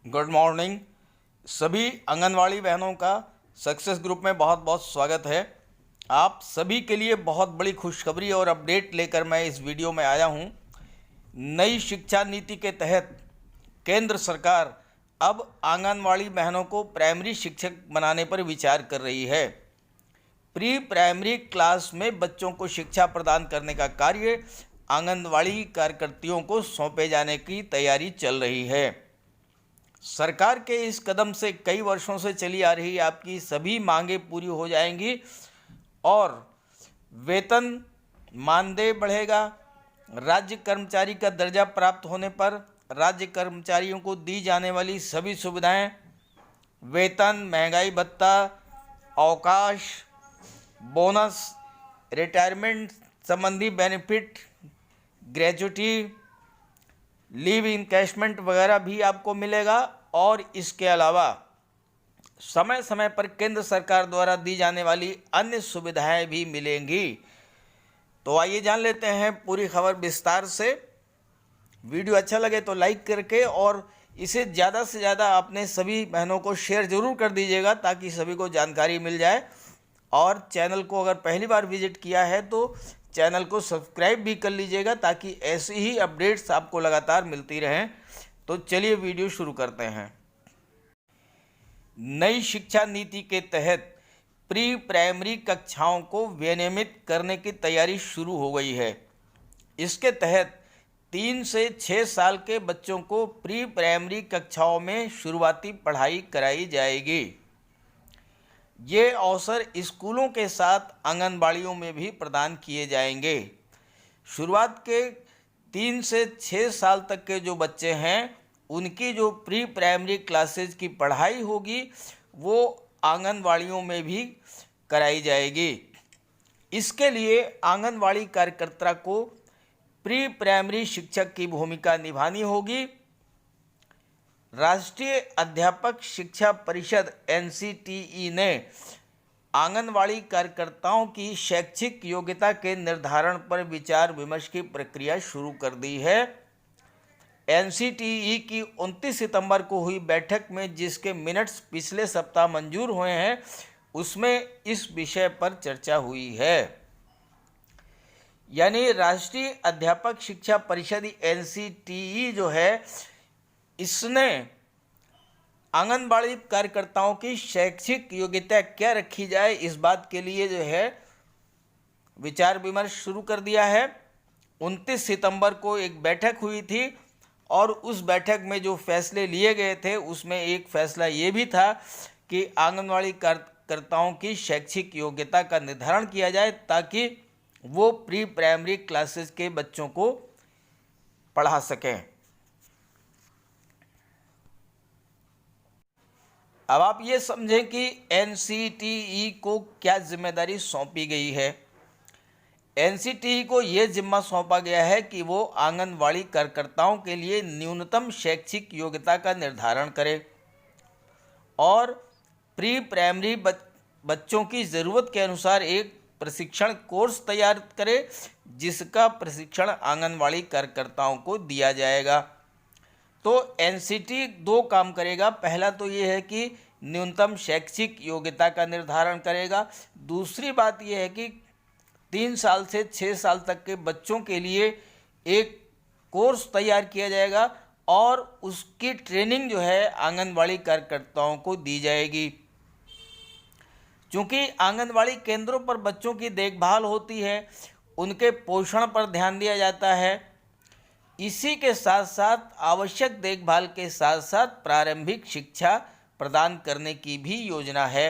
Good morning. सभी आंगनवाड़ी बहनों का सक्सेस ग्रुप में बहुत बहुत स्वागत है। आप सभी के लिए बहुत बड़ी खुशखबरी और अपडेट लेकर मैं इस वीडियो में आया हूं। नई शिक्षा नीति के तहत केंद्र सरकार अब आंगनवाड़ी बहनों को प्राइमरी शिक्षक बनाने पर विचार कर रही है। प्री प्राइमरी क्लास में बच्चों को शिक्षा प्रदान करने का कार्य आंगनवाड़ी कार्यकर्तियों को सौंपे जाने की तैयारी चल रही है। सरकार के इस कदम से कई वर्षों से चली आ रही आपकी सभी मांगें पूरी हो जाएंगी और वेतन मानदेय बढ़ेगा। राज्य कर्मचारी का दर्जा प्राप्त होने पर राज्य कर्मचारियों को दी जाने वाली सभी सुविधाएं, वेतन, महंगाई भत्ता, अवकाश, बोनस, रिटायरमेंट संबंधी बेनिफिट, ग्रेजुटी, लीव इनकैशमेंट वगैरह भी आपको मिलेगा। और इसके अलावा समय समय पर केंद्र सरकार द्वारा दी जाने वाली अन्य सुविधाएं भी मिलेंगी। तो आइए जान लेते हैं पूरी खबर विस्तार से। वीडियो अच्छा लगे तो लाइक करके और इसे ज़्यादा से ज़्यादा अपने सभी बहनों को शेयर ज़रूर कर दीजिएगा ताकि सभी को जानकारी मिल जाए। और चैनल को अगर पहली बार विजिट किया है तो चैनल को सब्सक्राइब भी कर लीजिएगा ताकि ऐसी ही अपडेट्स आपको लगातार मिलती रहें। तो चलिए वीडियो शुरू करते हैं। नई शिक्षा नीति के तहत प्री प्राइमरी कक्षाओं को विनियमित करने की तैयारी शुरू हो गई है। इसके तहत 3 से 6 साल के बच्चों को प्री प्राइमरी कक्षाओं में शुरुआती पढ़ाई कराई जाएगी। ये अवसर स्कूलों के साथ आंगनबाड़ियों में भी प्रदान किए जाएंगे। शुरुआत के 3 से 6 साल तक के जो बच्चे हैं उनकी जो प्री प्राइमरी क्लासेज की पढ़ाई होगी वो आंगनबाड़ियों में भी कराई जाएगी। इसके लिए आंगनबाड़ी कार्यकर्ता को प्री प्राइमरी शिक्षक की भूमिका निभानी होगी। राष्ट्रीय अध्यापक शिक्षा परिषद एनसीटीई ने आंगनवाड़ी कार्यकर्ताओं की शैक्षिक योग्यता के निर्धारण पर विचार विमर्श की प्रक्रिया शुरू कर दी है। एनसीटीई की 29 सितंबर को हुई बैठक में जिसके मिनट्स पिछले सप्ताह मंजूर हुए हैं उसमें इस विषय पर चर्चा हुई है। यानी राष्ट्रीय अध्यापक शिक्षा परिषद एनसीटीई जो है इसने आंगनबाड़ी कार्यकर्ताओं की शैक्षिक योग्यता क्या रखी जाए इस बात के लिए जो है विचार विमर्श शुरू कर दिया है। 29 सितंबर को एक बैठक हुई थी और उस बैठक में जो फैसले लिए गए थे उसमें एक फैसला ये भी था कि आंगनबाड़ी कार्यकर्ताओं की शैक्षिक योग्यता का निर्धारण किया जाए ताकि वो प्री प्राइमरी क्लासेस के बच्चों को पढ़ा सकें। अब आप ये समझें कि एनसीटीई को क्या जिम्मेदारी सौंपी गई है। एनसीटीई को ये जिम्मा सौंपा गया है कि वो आंगनवाड़ी कार्यकर्ताओं के लिए न्यूनतम शैक्षिक योग्यता का निर्धारण करे और प्री प्राइमरी बच्चों की ज़रूरत के अनुसार एक प्रशिक्षण कोर्स तैयार करे जिसका प्रशिक्षण आंगनवाड़ी कार्यकर्ताओं को दिया जाएगा। तो एनसीटी 2 काम करेगा। पहला तो ये है कि न्यूनतम शैक्षिक योग्यता का निर्धारण करेगा। दूसरी बात यह है कि 3 साल से 6 साल तक के बच्चों के लिए एक कोर्स तैयार किया जाएगा और उसकी ट्रेनिंग जो है आंगनवाड़ी कार्यकर्ताओं को दी जाएगी। चूँकि आंगनवाड़ी केंद्रों पर बच्चों की देखभाल होती है, उनके पोषण पर ध्यान दिया जाता है, इसी के साथ साथ आवश्यक देखभाल के साथ साथ प्रारंभिक शिक्षा प्रदान करने की भी योजना है।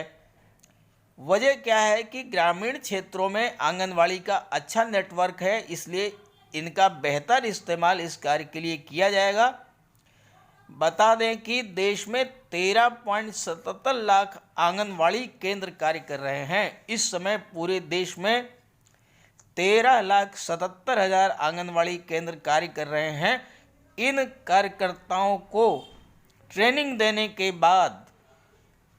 वजह क्या है कि ग्रामीण क्षेत्रों में आंगनवाड़ी का अच्छा नेटवर्क है, इसलिए इनका बेहतर इस्तेमाल इस कार्य के लिए किया जाएगा। बता दें कि देश में 13.77 लाख आंगनवाड़ी केंद्र कार्य कर रहे हैं। इस समय पूरे देश में 13,77,000 आंगनवाड़ी केंद्र कार्य कर रहे हैं। इन कार्यकर्ताओं को ट्रेनिंग देने के बाद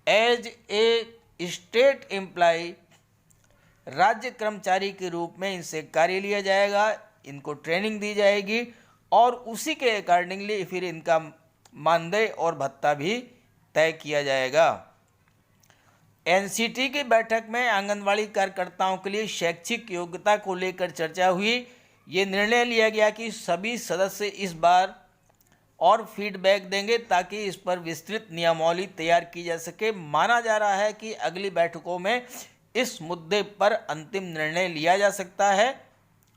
एज ए स्टेट एम्प्लॉय राज्य कर्मचारी के रूप में इनसे कार्य लिया जाएगा, इनको ट्रेनिंग दी जाएगी और उसी के अकॉर्डिंगली फिर इनका मानदेय और भत्ता भी तय किया जाएगा। एनसीटी की बैठक में आंगनवाड़ी कार्यकर्ताओं के लिए शैक्षिक योग्यता को लेकर चर्चा हुई। ये निर्णय लिया गया कि सभी सदस्य इस बार और फीडबैक देंगे ताकि इस पर विस्तृत नियमावली तैयार की जा सके। माना जा रहा है कि अगली बैठकों में इस मुद्दे पर अंतिम निर्णय लिया जा सकता है।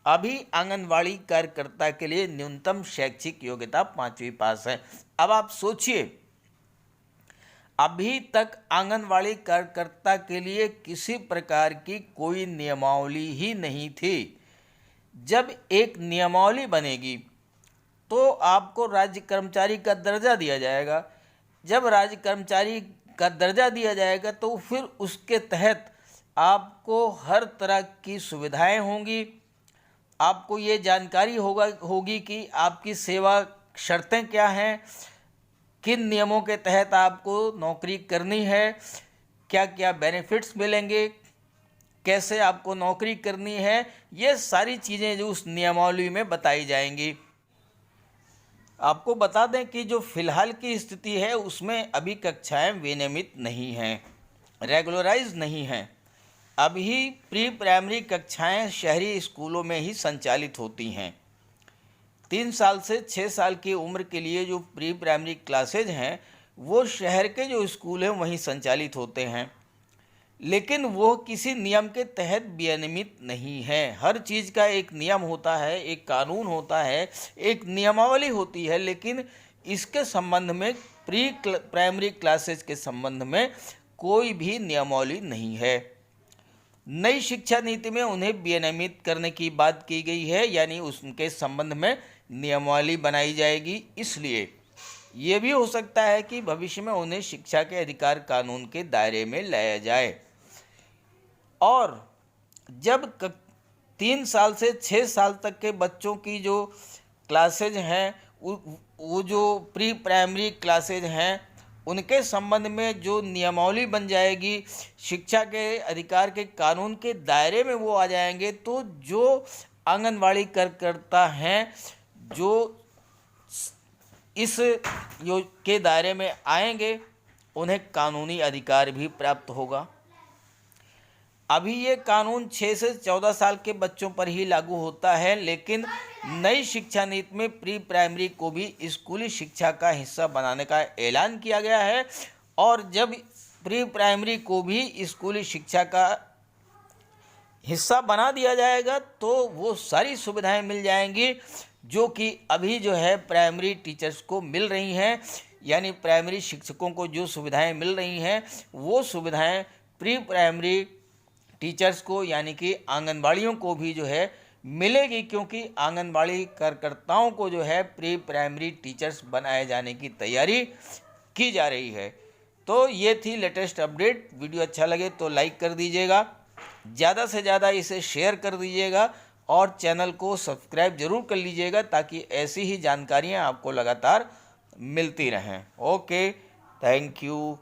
अभी आंगनवाड़ी कार्यकर्ता के लिए न्यूनतम शैक्षिक योग्यता 5वीं पास है। अब आप सोचिए, अभी तक आंगनवाड़ी कार्यकर्ता के लिए किसी प्रकार की कोई नियमावली ही नहीं थी। जब एक नियमावली बनेगी तो आपको राज्य कर्मचारी का दर्जा दिया जाएगा। जब राज्य कर्मचारी का दर्जा दिया जाएगा तो फिर उसके तहत आपको हर तरह की सुविधाएं होंगी। आपको ये जानकारी होगी कि आपकी सेवा शर्तें क्या हैं, किन नियमों के तहत आपको नौकरी करनी है, क्या क्या बेनिफिट्स मिलेंगे, कैसे आपको नौकरी करनी है। ये सारी चीज़ें जो उस नियमावली में बताई जाएंगी। आपको बता दें कि जो फ़िलहाल की स्थिति है उसमें अभी कक्षाएं विनियमित नहीं हैं, रेगुलराइज नहीं हैं। अभी प्री प्राइमरी कक्षाएं शहरी स्कूलों में ही संचालित होती हैं। 3 साल से 6 साल की उम्र के लिए जो प्री प्राइमरी क्लासेज हैं वो शहर के जो स्कूल हैं वहीं संचालित होते हैं, लेकिन वो किसी नियम के तहत विनियमित नहीं है। हर चीज़ का एक नियम होता है, एक कानून होता है, एक नियमावली होती है, लेकिन इसके संबंध में प्री प्राइमरी क्लासेज के संबंध में कोई भी नियमावली नहीं है। नई शिक्षा नीति में उन्हें विनियमित करने की बात की गई है, यानी उसके संबंध में नियमावली बनाई जाएगी। इसलिए ये भी हो सकता है कि भविष्य में उन्हें शिक्षा के अधिकार कानून के दायरे में लाया जाए। और जब 3 साल से 6 साल तक के बच्चों की जो क्लासेज हैं, वो जो प्री प्राइमरी क्लासेज हैं, उनके संबंध में जो नियमावली बन जाएगी, शिक्षा के अधिकार के कानून के दायरे में वो आ जाएंगे, तो जो आंगनवाड़ी कार्यकर्ता हैं जो इस के दायरे में आएंगे उन्हें कानूनी अधिकार भी प्राप्त होगा। अभी ये कानून 6 से 14 साल के बच्चों पर ही लागू होता है, लेकिन नई शिक्षा नीति में प्री प्राइमरी को भी स्कूली शिक्षा का हिस्सा बनाने का ऐलान किया गया है। और जब प्री प्राइमरी को भी स्कूली शिक्षा का हिस्सा बना दिया जाएगा तो वो सारी सुविधाएं मिल जाएंगी जो कि अभी जो है प्राइमरी टीचर्स को मिल रही हैं। यानी प्राइमरी शिक्षकों को जो सुविधाएं मिल रही हैं वो सुविधाएं प्री प्राइमरी टीचर्स को यानी कि आंगनबाड़ियों को भी जो है मिलेगी, क्योंकि आंगनबाड़ी कार्यकर्ताओं को जो है प्री प्राइमरी टीचर्स बनाए जाने की तैयारी की जा रही है। तो ये थी लेटेस्ट अपडेट। वीडियो अच्छा लगे तो लाइक कर दीजिएगा, ज़्यादा से ज़्यादा इसे शेयर कर दीजिएगा और चैनल को सब्सक्राइब जरूर कर लीजिएगा ताकि ऐसी ही जानकारियाँ आपको लगातार मिलती रहें। Okay, thank you.